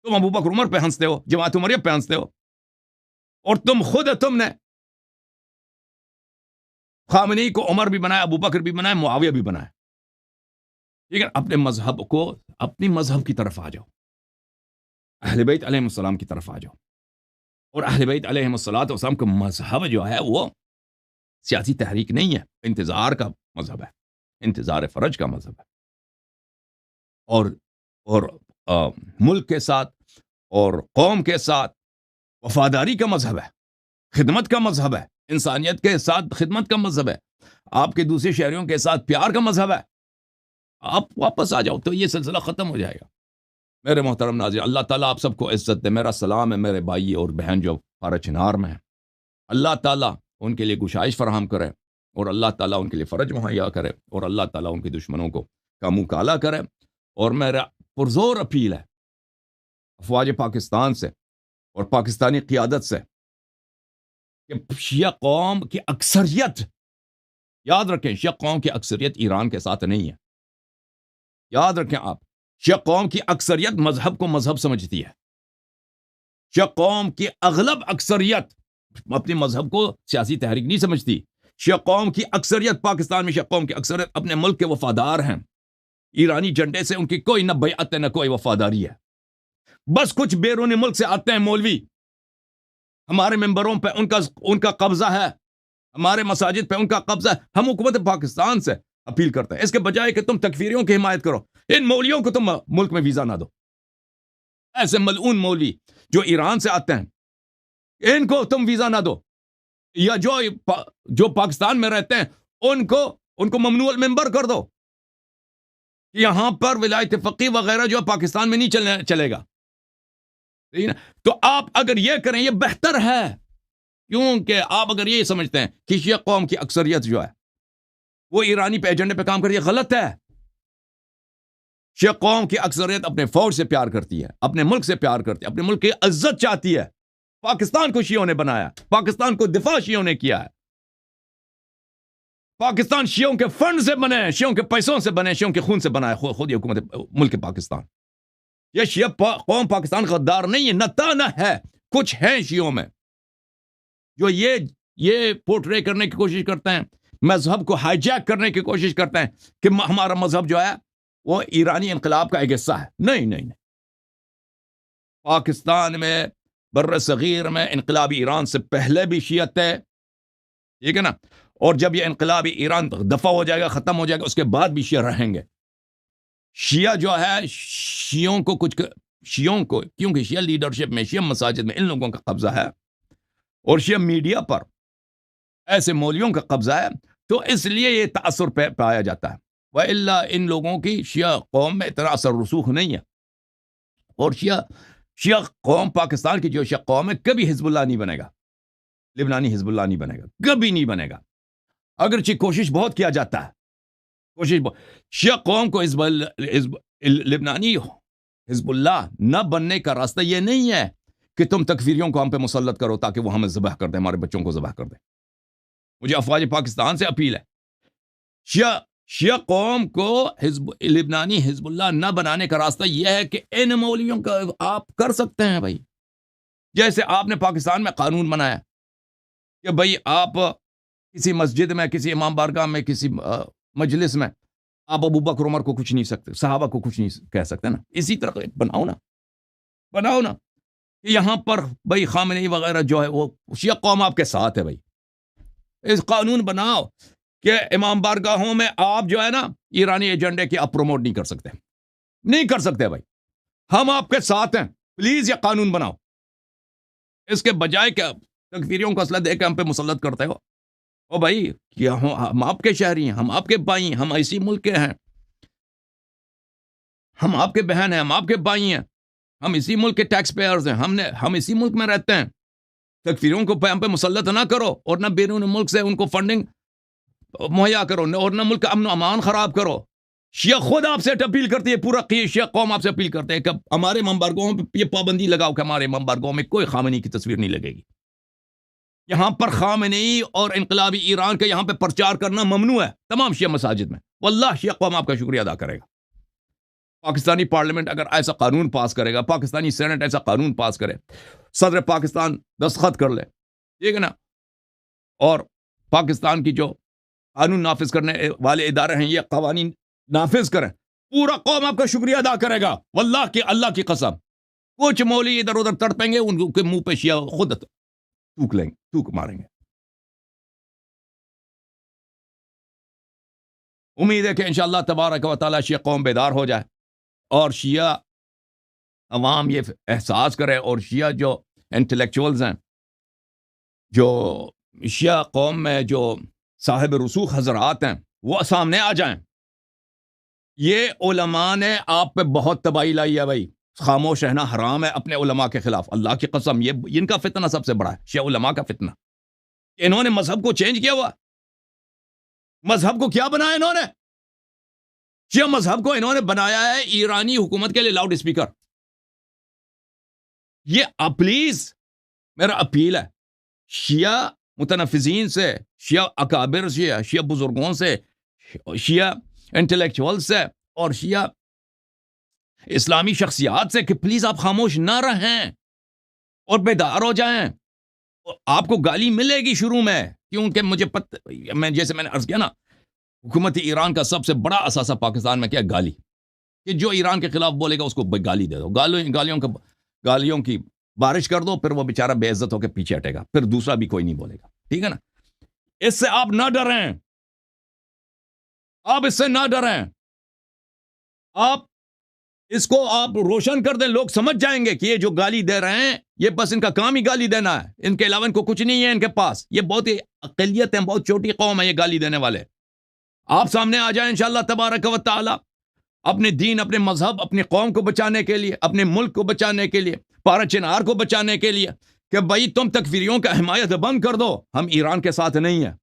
تم ابو بکر عمر پہ ہنستے ہو، جماعت عمریہ پہ ہنستے ہو، اور تم نے خامنئی کو عمر بھی بنایا، ابو بکر بھی بنایا، معاویہ بھی بنایا. ٹھیک ہے، اپنے مذہب کو، اپنی مذہب کی طرف آ جاؤ، اہل بیت علیہ السلام کی طرف آ جاؤ. اور اہل بیت علیہ السلام کا مذہب جو ہے وہ سیاسی تحریک نہیں ہے، انتظار کا مذہب ہے، انتظار فرج کا مذہب ہے. اور ملک کے ساتھ اور قوم کے ساتھ وفاداری کا مذہب ہے، خدمت کا مذہب ہے، انسانیت کے ساتھ خدمت کا مذہب ہے، آپ کے دوسرے شہریوں کے ساتھ پیار کا مذہب ہے. آپ واپس آ جاؤ تو یہ سلسلہ ختم ہو جائے گا. میرے محترم ناظرین، اللہ تعالیٰ آپ سب کو عزت دے. میرا سلام ہے میرے بھائی اور بہن جو پارا چنار میں ہیں. اللہ تعالیٰ ان کے لیے گشائش فراہم کرے، اور اللہ تعالیٰ ان کے لیے فرج مہیا کرے، اور اللہ تعالیٰ ان کے دشمنوں کو کا منہ کالا کرے. اور میرا پرزور اپیل ہے افواج پاکستان سے اور پاکستانی قیادت سے کہ شیعہ قوم کی اکثریت، یاد رکھیں شیعہ قوم کی اکثریت ایران کے ساتھ نہیں ہے. یاد رکھیں آپ، شیعہ قوم کی اکثریت مذہب کو مذہب سمجھتی ہے. شیعہ قوم کی اغلب اکثریت اپنے مذہب کو سیاسی تحریک نہیں سمجھتی. شیعہ قوم کی اکثریت، پاکستان میں شیعہ قوم کی اکثریت اپنے ملک کے وفادار ہیں. ایرانی جھنڈے سے ان کی کوئی نہ بیعت ہے نہ کوئی وفاداری ہے. بس کچھ بیرون ملک سے آتے ہیں مولوی، ہمارے ممبروں پہ ان کا قبضہ ہے، ہمارے مساجد پہ ان کا قبضہ ہے. ہم حکومت پاکستان سے اپیل کرتے ہیں اس کے بجائے کہ تم تکفیریوں کی حمایت کرو، ان مولویوں کو تم ملک میں ویزا نہ دو. ایسے ملعون مولوی جو ایران سے آتے ہیں ان کو تم ویزا نہ دو، یا جو پاکستان میں رہتے ہیں ان کو ممنوع المنبر کر دو. یہاں پر ولایت فقیہ وغیرہ جو پاکستان میں نہیں چلے گا. تو آپ اگر یہ کریں یہ بہتر ہے، کیونکہ آپ اگر یہ سمجھتے ہیں کہ شیعہ قوم کی اکثریت جو ہے وہ ایرانی پہ ایجنڈے پہ کام کر رہی ہے، غلط ہے. شیعہ قوم کی اکثریت اپنے فوج سے پیار کرتی ہے، اپنے ملک سے پیار کرتی ہے، اپنے ملک کی عزت چاہتی ہے. پاکستان کو شیعوں نے بنایا، پاکستان کو دفاع شیعوں نے کیا ہے. پاکستان شیعوں کے فنڈ سے بنے، شیعوں کے پیسوں سے بنے، شیعوں کے خون سے بنا ہے خود یہ حکومت ملک پاکستان. یہ شیعہ قوم پاکستان غدار نہیں ہے، نہ تانا ہے. کچھ ہیں شیعوں میں جو یہ پورٹرے کرنے کی کوشش کرتے ہیں، مذہب کو ہائی جیک کرنے کی کوشش کرتے ہیں کہ ہمارا مذہب جو ہے وہ ایرانی انقلاب کا ایک حصہ ہے. نہیں، پاکستان میں بر صغیر میں انقلابی ایران سے پہلے بھی شیعت تھے، ٹھیک ہے نا. اور جب یہ انقلابی ایران دفع ہو جائے گا، ختم ہو جائے گا، اس کے بعد بھی شیعہ رہیں گے. شیعہ جو ہے شیعوں کو کیونکہ شیعہ لیڈرشپ میں، شیعہ مساجد میں ان لوگوں کا قبضہ ہے، اور شیعہ میڈیا پر ایسے مولویوں کا قبضہ ہے، تو اس لیے یہ تاثر پایا جاتا ہے. وَإِلَّا ان لوگوں کی شیعہ قوم میں اتنا اثر رسوخ نہیں ہے. اور شیعہ قوم، پاکستان کی جو شیعہ قوم ہے، کبھی حزب اللہ نہیں بنے گا، لبنانی حزب اللہ نہیں بنے گا، کبھی نہیں بنے گا. اگرچہ کوشش بہت کیا جاتا ہے، شیعہ قوم کو لبنانی حزب اللہ نہ بننے کا راستہ یہ نہیں ہے کہ تم تکفیریوں کو ہم پہ مسلط کرو تاکہ وہ ہمیں ذبح کر دیں، ہمارے بچوں کو ذبح کر دیں. مجھے افواج پاکستان سے اپیل ہے، شیعہ قوم کو لبنانی حزب اللہ نہ بنانے کا راستہ یہ ہے کہ ان مولویوں کا آپ کر سکتے ہیں بھائی. جیسے آپ نے پاکستان میں قانون بنایا کہ بھائی آپ کسی مسجد میں، کسی امام بارگاہ میں، کسی مجلس میں آپ ابو بکر عمر کو کچھ نہیں سکتے، صحابہ کو کچھ نہیں کہہ سکتے نا. اسی طرح بناؤ نا کہ یہاں پر بھائی خامنئی وغیرہ جو ہے وہ شیعہ قوم آپ کے ساتھ ہے. بھائی اس قانون بناؤ کہ امام بارگاہوں میں آپ جو ہے نا ایرانی ایجنڈے کی آپ پروموٹ نہیں کر سکتے بھائی. ہم آپ کے ساتھ ہیں، پلیز یہ قانون بناؤ. اس کے بجائے کہ تکفیریوں کو اسلحہ دے کے ہم پہ مسلط کرتے ہو. او بھائی کیا ہم آپ کے شہری ہیں، ہم آپ کے بھائی ہیں، ہم اسی ملک کے ہیں، ہم آپ کے بہن ہیں، ہم آپ کے بھائی ہیں، ہم اسی ملک کے ٹیکس پیئرز ہیں، ہم اسی ملک میں رہتے ہیں. تکفیریوں کو ہم پہ مسلط نہ کرو، اور نہ بیرون ملک سے ان کو فنڈنگ مہیا کرو، اور نہ ملک کا امن و امان خراب کرو. شیعہ خود آپ سے اپیل کرتی ہے، پورا شیعہ قوم آپ سے اپیل کرتے ہیں کہ ہمارے ممبرگاہوں پہ یہ پابندی لگاؤ کہ ہمارے ممبرگاہوں میں کوئی خامنئی کی تصویر نہیں لگے گی. یہاں پر خامنئی اور انقلابی ایران کا یہاں پہ پرچار کرنا ممنوع ہے تمام شیعہ مساجد میں. واللہ شیعہ قوم آپ کا شکریہ ادا کرے گا. پاکستانی پارلیمنٹ اگر ایسا قانون پاس کرے گا، پاکستانی سینٹ ایسا قانون پاس کرے، صدر پاکستان دستخط کر لے، ٹھیک ہے نا، اور پاکستان کی جو قانون نافذ کرنے والے ادارے ہیں یہ قوانین نافذ کریں، پورا قوم آپ کا شکریہ ادا کرے گا. واللہ کی اللہ کی قسم کچھ مولوی ادھر ادھر تڑپیں گے، ان کے منہ پہ شیعہ خود تھوک لیں گے، تھوک ماریں گے. امید ہے کہ انشاءاللہ تبارک و تعالی شیعہ قوم بیدار ہو جائے اور شیعہ عوام یہ احساس کرے، اور شیعہ جو انٹلیکچوئلز ہیں، جو شیعہ قوم میں جو صاحب رسوخ حضرات ہیں، وہ سامنے آ جائیں. یہ علماء نے آپ پہ بہت تباہی لائی ہے بھائی. خاموش رہنا حرام ہے اپنے علماء کے خلاف. اللہ کی قسم یہ ان کا فتنہ سب سے بڑا ہے، شیعہ علماء کا فتنہ. انہوں نے مذہب کو چینج کیا ہوا. مذہب کو کیا بنایا انہوں نے؟ شیعہ مذہب کو انہوں نے بنایا ہے ایرانی حکومت کے لیے لاؤڈ اسپیکر. یہ پلیز میرا اپیل ہے شیعہ متنفذین سے، شیعہ اکابر سے، شیعہ بزرگوں سے، شیعہ انٹلیکچوئل سے اور شیعہ اسلامی شخصیات سے کہ پلیز آپ خاموش نہ رہیں اور بیدار ہو جائیں. آپ کو گالی ملے گی شروع میں، کیونکہ جیسے میں نے عرض کیا نا، حکومت ایران کا سب سے بڑا اثاثہ پاکستان میں کیا گالی، کہ جو ایران کے خلاف بولے گا اس کو گالی دے دو، گالیوں کی بارش کر دو، پھر وہ بیچارہ بے عزت ہو کے پیچھے ہٹے گا، پھر دوسرا بھی کوئی نہیں بولے گا. ٹھیک ہے نا؟ اس سے آپ نہ ڈریں، آپ اس سے نہ ڈریں، آپ اس کو آپ روشن کر دیں. لوگ سمجھ جائیں گے کہ یہ جو گالی دے رہے ہیں یہ بس ان کا کام ہی گالی دینا ہے، ان کے علاوہ ان کو کچھ نہیں ہے ان کے پاس. یہ بہت ہی اقلیت ہے، بہت چھوٹی قوم ہے یہ گالی دینے والے. آپ سامنے آ جائیں انشاءاللہ تبارک و تعالی، اپنے دین، اپنے مذہب، اپنی قوم کو بچانے کے لیے، اپنے ملک کو بچانے کے لیے، پارا چنار کو بچانے کے لیے، کہ بھائی تم تکفیریوں کا حمایت بند کر دو. ہم ایران کے ساتھ نہیں ہیں،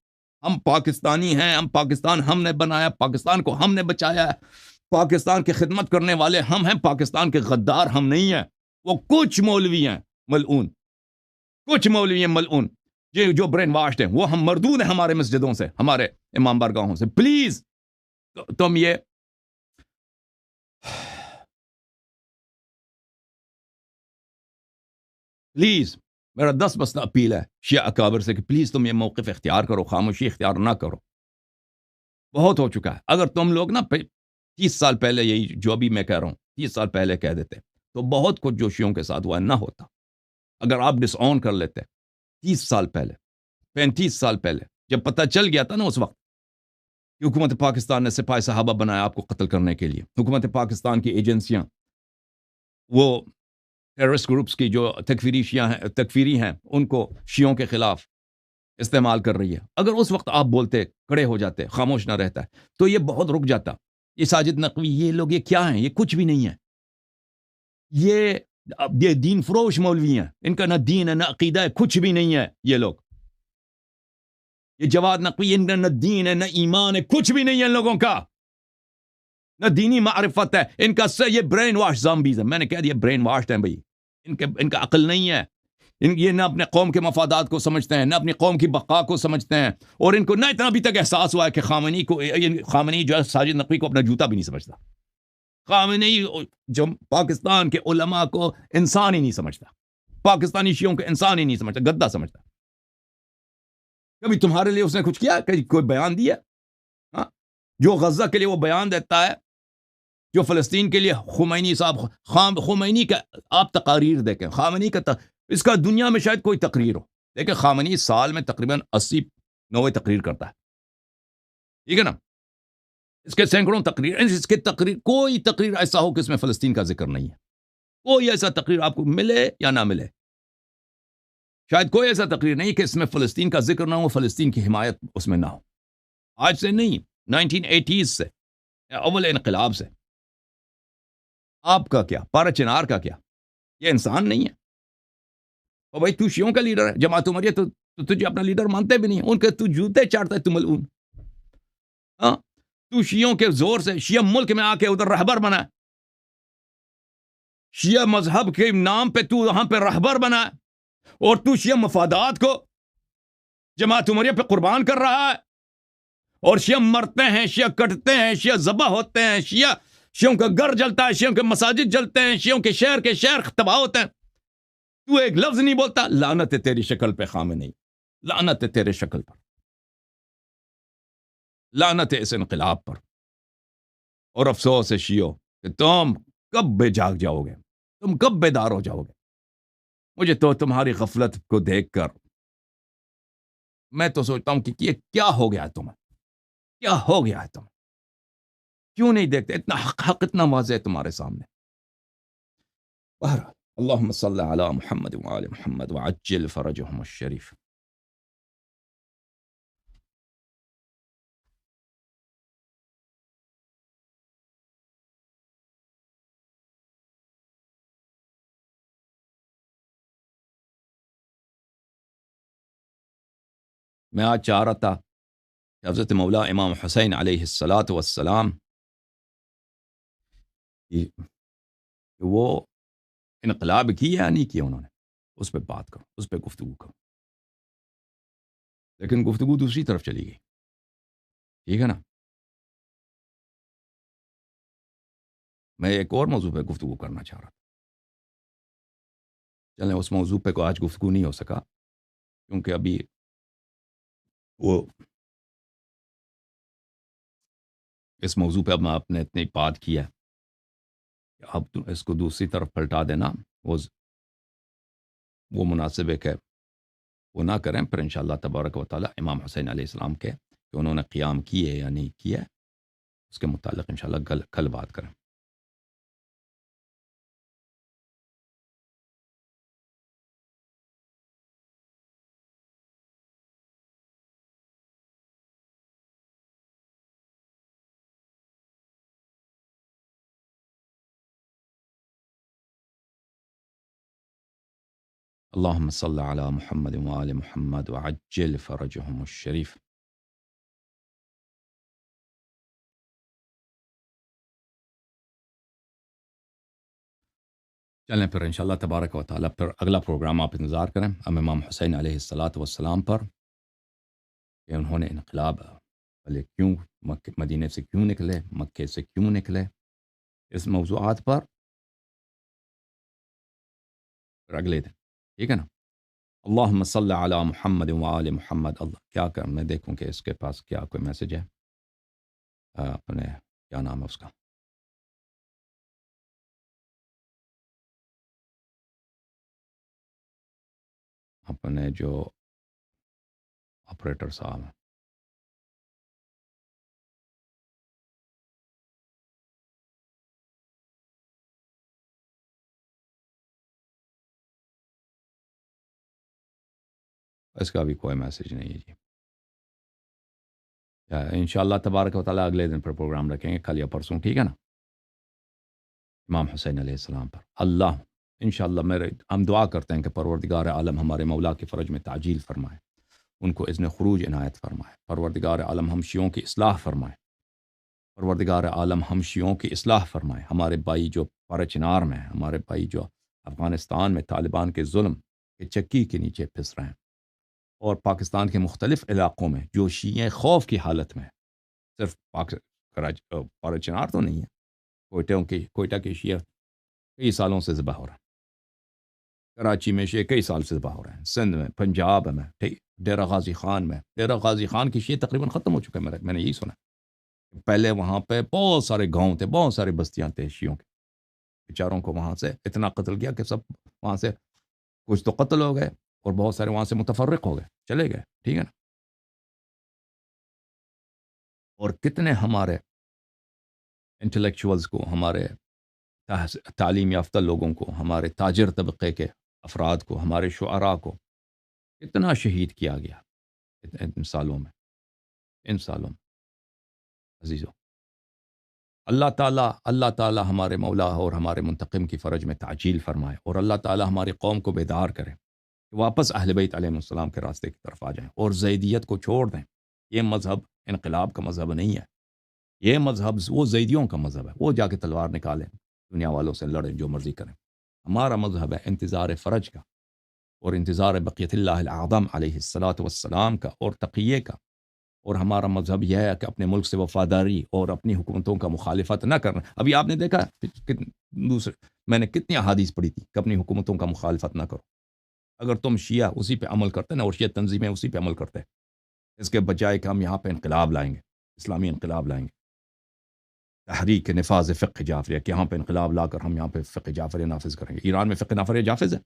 ہم پاکستانی ہیں، ہم پاکستان ہم نے بنایا، پاکستان کو ہم نے بچایا ہے، پاکستان کی خدمت کرنے والے ہم ہیں، پاکستان کے غدار ہم نہیں ہیں. وہ کچھ مولوی ہیں ملعون، کچھ مولوی ہیں ملعون جو برین واشڈ ہیں، وہ ہم مردود ہیں ہمارے مسجدوں سے، ہمارے امام بارگاہوں سے. پلیز تم یہ پلیز میرا 10 بستہ اپیل ہے شیعہ اکابر سے کہ پلیز تم یہ موقف اختیار کرو، خاموشی اختیار نہ کرو. بہت ہو چکا ہے. اگر تم لوگ نا 30 سال پہلے یہی جو ابھی میں کہہ رہا ہوں 30 سال پہلے کہہ دیتے تو بہت کچھ جوشیوں کے ساتھ ہوا نہ ہوتا. اگر آپ ڈس آن کر لیتے 30 سال پہلے، 35 سال پہلے، جب پتہ چل گیا تھا نا اس وقت کہ حکومت پاکستان نے سپاہی صحابہ بنایا آپ کو قتل کرنے کے لیے، حکومت پاکستان کی ایجنسیاں وہ ٹیررسٹ گروپس کی جو تکفیری ہیں ان کو شیعوں کے خلاف استعمال کر رہی ہے، اگر اس وقت آپ بولتے، کھڑے ہو جاتے، خاموش نہ رہتا ہے تو یہ بہت رک جاتا. یہ ساجد نقوی، یہ لوگ یہ کیا ہیں؟ یہ کچھ بھی نہیں ہے. یہ دین فروش مولوی ہیں، ان کا نہ دین ہے نہ عقیدہ ہے، کچھ بھی نہیں ہے. یہ لوگ، یہ جواد نقوی، ان کا نہ دین ہے نہ ایمان ہے، کچھ بھی نہیں ہے ان لوگوں کا، نہ دینی معرفت ہے ان کا. یہ برین واش زامبیز ہیں. میں نے کہہ دیا برین واش ہیں بھائی. ان کا عقل نہیں ہے. یہ نہ اپنے قوم کے مفادات کو سمجھتے ہیں، نہ اپنی قوم کی بقا کو سمجھتے ہیں، اور ان کو نہ اتنا ابھی تک احساس ہوا ہے کہ خامنئی جو ہے ساجد نقوی کو اپنا جوتا بھی نہیں سمجھتا. خامنئی جو پاکستان کے علماء کو انسان ہی نہیں سمجھتا، پاکستانی شیعوں کو انسان ہی نہیں سمجھتا، گدھا سمجھتا. کبھی تمہارے لیے اس نے کچھ کیا؟ کبھی کوئی بیان دیا؟ ہاں، جو غزہ کے لیے وہ بیان دیتا ہے، جو فلسطین کے لیے خمینی صاحب، خمینی کا آپ تقاریر دیکھیں، خامنئی کا اس کا دنیا میں شاید کوئی تقریر ہو، دیکھیں خامنئی سال میں تقریباً 80-90 تقریر کرتا ہے. ٹھیک ہے نا؟ اس کے سینکڑوں تقریر، کوئی تقریر ایسا ہو کہ اس میں فلسطین کا ذکر نہیں ہے. کوئی ایسا تقریر آپ کو ملے یا نہ ملے، شاید کوئی ایسا تقریر نہیں کہ اس میں فلسطین کا ذکر نہ ہو، فلسطین کی حمایت اس میں نہ ہو. آج سے نہیں، 1980s سے، اول انقلاب سے. آپ کا کیا، پارا چنار کا کیا؟ یہ انسان نہیں ہے. اور بھائی تو شیعوں کا لیڈر ہے، جماعت عمریہ تو تجھے اپنا لیڈر مانتے بھی نہیں، ان کے تو جوتے چاٹتا ہے، تو ملعون. ہاں، تو شیعوں کے زور سے شیعہ ملک میں آ کے ادھر رہبر بنا، شیعہ مذہب کے نام پہ تو وہاں پہ رہبر بنا، اور تو شیعہ مفادات کو جماعت عمریہ پہ قربان کر رہا ہے، اور شیعہ مرتے ہیں، شیعہ کٹتے ہیں، شیعہ ذبح ہوتے ہیں، شیعوں کا گھر جلتا ہے، شیعوں کے مساجد جلتے ہیں، شیعوں کے شہر تباہ ہوتے ہیں، تو ایک لفظ نہیں بولتا۔ لعنت ہے تیری شکل پہ خامنہ، لعنت ہے تیرے شکل پر، لعنت ہے اس انقلاب پر، اور افسوس ہے شیعوں کہ تم کب بے جاگ جاؤ گے، تم کب بیدار ہو جاؤ گے۔ مجھے تو تمہاری غفلت کو دیکھ کر میں تو سوچتا ہوں کہ یہ کیا ہو گیا ہے تمہیں، کیا ہو گیا ہے تمہیں، کیوں نہیں دیکھتے؟ اتنا حق اتنا واضح ہے تمہارے سامنے۔ بہرحال اللہم صلی علی محمد وآل محمد وعجل فرجہم الشریف۔ میں آج چاہ رہا تھا کہ حضرت مولا امام حسین علیہ الصلاۃ والسلام کہ وہ انقلاب کی یا نہیں کیا انہوں نے، اس پہ بات کروں، اس پہ گفتگو کروں، لیکن گفتگو دوسری طرف چلی گئی، ٹھیک ہے نا۔ میں ایک اور موضوع پہ گفتگو کرنا چاہ رہا تھا، چلیں اس موضوع پہ کو آج گفتگو نہیں ہو سکا، کیونکہ ابھی وہ اس موضوع پہ اب میں اپنے اتنی بات کیا ہے کہ اب تو اس کو دوسری طرف پلٹا دینا وہ مناسب ہے کہ وہ نہ کریں۔ پھر انشاءاللہ تبارک و تعالی امام حسین علیہ السلام کے کہ انہوں نے قیام کیے یا نہیں کیا، اس کے متعلق انشاءاللہ کل بات کریں۔ اللہم صلی علی محمد وآل محمد وعجل فرجہم الشریف۔ چلیں پھر انشاءاللہ تبارک و تعالی پھر اگلا پروگرام آپ انتظار کریں ہم امام حسین علیہ الصلاۃ والسلام پر، کہ انہوں نے انقلاب والے کیوں مدینے سے کیوں نکلے، مکے سے کیوں نکلے، اس موضوعات پر پھر اگلے دن، ٹھیک ہے نا۔ اللہم صلی علی محمد وآل محمد۔ اللہ کیا کر میں دیکھوں کہ اس کے پاس کیا کوئی میسج ہے، اپنے کیا نام ہے اس کا، اپنے جو آپریٹر صاحب ہیں، اس کا بھی کوئی میسج نہیں ہے جی۔ انشاءاللہ تبارک و تعالیٰ اگلے دن پر پروگرام رکھیں گے، کل یا پرسوں، ٹھیک ہے نا، امام حسین علیہ السلام پر۔ اللہ انشاءاللہ ہم دعا کرتے ہیں کہ پروردگار عالم ہمارے مولا کے فرج میں تعجیل فرمائے، ان کو اذن خروج عنایت فرمائے۔ پروردگار عالم ہم شیعوں کی اصلاح فرمائے، پروردگار عالم ہم شیعوں کی اصلاح فرمائے۔ ہمارے بھائی جو پرچنار میں ہیں، ہمارے بھائی جو افغانستان میں طالبان کے ظلم کے چکی کے نیچے پھنس رہے ہیں، اور پاکستان کے مختلف علاقوں میں جو شیعہ خوف کی حالت میں، صرف پرچنار تو نہیں ہے، کوئٹہ کے شیعہ کئی سالوں سے ذبح ہو رہے ہیں، کراچی میں شیعہ کئی سال سے ذبح ہو رہے ہیں، سندھ میں، پنجاب میں، ڈیرہ غازی خان میں، ڈیرہ غازی خان کی شیعہ تقریباً ختم ہو چکے ہیں، میں نے یہی سنا۔ پہلے وہاں پہ بہت سارے گاؤں تھے، بہت سارے بستیاں تھے شیعوں کے، بیچاروں کو وہاں سے اتنا قتل کیا کہ سب وہاں سے کچھ تو قتل ہو گئے، اور بہت سارے وہاں سے متفرق ہو گئے، چلے گئے، ٹھیک ہے نا۔ اور کتنے ہمارے انٹلیکچوئلز کو، ہمارے تعلیم یافتہ لوگوں کو، ہمارے تاجر طبقے کے افراد کو، ہمارے شعراء کو کتنا شہید کیا گیا ان سالوں میں، ان سالوں میں عزیزوں۔ اللہ تعالیٰ ہمارے مولا اور ہمارے منتقم کی فرج میں تعجیل فرمائے، اور اللہ تعالیٰ ہماری قوم کو بیدار کرے کہ واپس اہل بیت علیہ السلام کے راستے کی طرف آ جائیں اور زیدیت کو چھوڑ دیں۔ یہ مذہب انقلاب کا مذہب نہیں ہے، یہ مذہب وہ زیدیوں کا مذہب ہے، وہ جا کے تلوار نکالیں، دنیا والوں سے لڑیں، جو مرضی کریں۔ ہمارا مذہب ہے انتظار فرج کا، اور انتظار بقیت اللہ الاعظم علیہ الصلاۃ والسلام کا، اور تقیے کا۔ اور ہمارا مذہب یہ ہے کہ اپنے ملک سے وفاداری اور اپنی حکومتوں کا مخالفت نہ کرنا۔ ابھی آپ نے دیکھا دوسرے، میں نے کتنی احادیث پڑھی تھی کہ اپنی حکومتوں کا مخالفت نہ کرو۔ اگر تم شیعہ اسی پہ عمل کرتے نا، اور شیعہ تنظیمیں اسی پہ عمل کرتے، اس کے بجائے کہ ہم یہاں پہ انقلاب لائیں گے، اسلامی انقلاب لائیں گے، تحریک نفاذ فقہ جعفریہ، کہ یہاں پہ انقلاب لا کر ہم یہاں پہ فقہ جعفریہ نافذ کریں گے۔ ایران میں فقہ نافذ جافظ ہے،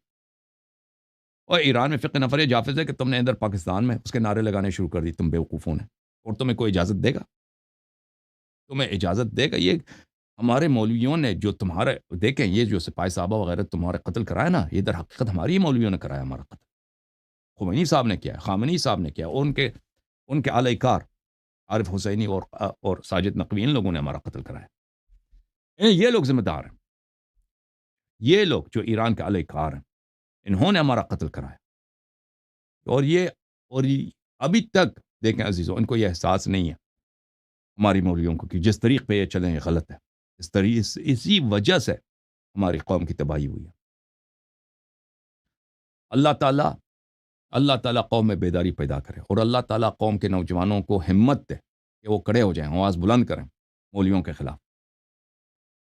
اور ایران میں فقہ نفر جافظ ہے کہ تم نے ادھر پاکستان میں اس کے نعرے لگانے شروع کر دی، تم بیوقوفوں نے، اور تمہیں کوئی اجازت دے گا؟ تمہیں اجازت دے گا؟ یہ ہمارے مولویوں نے جو تمہارے، دیکھیں یہ جو سپاہی صحابہ وغیرہ تمہارے قتل کرایا نا، یہ در حقیقت ہماری ہی مولویوں نے کرایا ہمارا قتل۔ خمینی صاحب نے کیا، خامنی صاحب نے کیا، اور ان کے اعلی کار عارف حسینی اور ساجد نقوی، ان لوگوں نے ہمارا قتل کرایا۔ یہ لوگ ذمہ دار ہیں، یہ لوگ جو ایران کے اعلی کار ہیں، انہوں نے ہمارا قتل کرایا۔ اور یہ ابھی تک دیکھیں عزیزوں، ان کو یہ احساس نہیں ہے ہماری مولویوں کو کہ جس طریق پہ یہ چلیں یہ غلط ہے۔ اسی وجہ سے ہماری قوم کی تباہی ہوئی ہے۔ اللہ تعالیٰ قوم میں بیداری پیدا کرے، اور اللہ تعالیٰ قوم کے نوجوانوں کو ہمت دے کہ وہ کھڑے ہو جائیں، آواز بلند کریں مولویوں کے خلاف،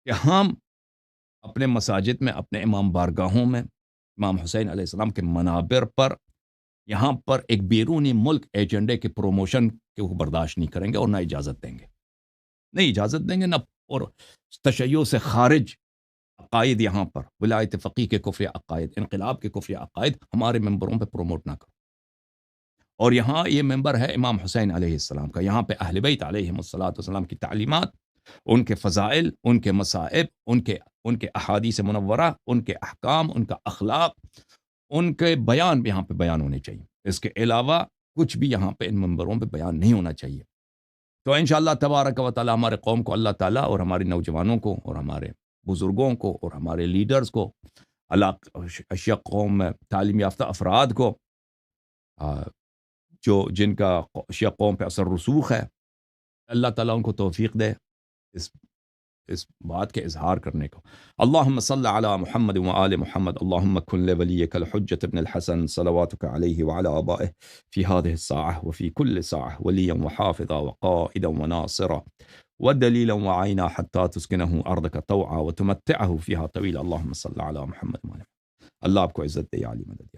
کہ ہم اپنے مساجد میں، اپنے امام بارگاہوں میں، امام حسین علیہ السلام کے منابر پر، یہاں پر ایک بیرونی ملک ایجنڈے کے پروموشن کو برداشت نہیں کریں گے، اور نہ اجازت دیں گے، نہیں اجازت دیں گے نہ۔ اور تشیع سے خارج عقائد، یہاں پر ولایت فقیہ کے کفر عقائد، انقلاب کے کفر عقائد ہمارے ممبروں پہ پروموٹ نہ کرو۔ اور یہاں یہ ممبر ہے امام حسین علیہ السلام کا، یہاں پہ اہل بیت علیہم الصلاۃ والسلام کی تعلیمات، ان کے فضائل، ان کے مصائب، ان کے احادیث منورہ، ان کے احکام، ان کا اخلاق، ان کے بیان بھی یہاں پہ بیان ہونے چاہیے۔ اس کے علاوہ کچھ بھی یہاں پہ ان ممبروں پہ بیان نہیں ہونا چاہیے۔ تو انشاءاللہ تبارک و تعالی ہمارے قوم کو اللہ تعالیٰ، اور ہماری نوجوانوں کو، اور ہمارے بزرگوں کو، اور ہمارے لیڈرز کو، اشیاء قوم میں تعلیم یافتہ افراد کو، جن کا اشیاء قوم پہ اثر رسوخ ہے، اللہ تعالیٰ ان کو توفیق دے اس بات کے اظہار کرنے کو۔ اللہم صل علی محمد وآل محمد، اللہم کن لولیک الحجۃ ابن الحسن صلواتک علیہ وعلی آبائہ فی هذه الساعة وفی کل ساعة ولیا وحافظا وقائدا وناصرا ودلیلا وعینا حتی تسکنہ ارضک طوعا وتمتعہ فیہا طویلا۔ اللہم صل علی محمد وآل محمد۔ اللہ آپ کو عزت دے، عالی مدد۔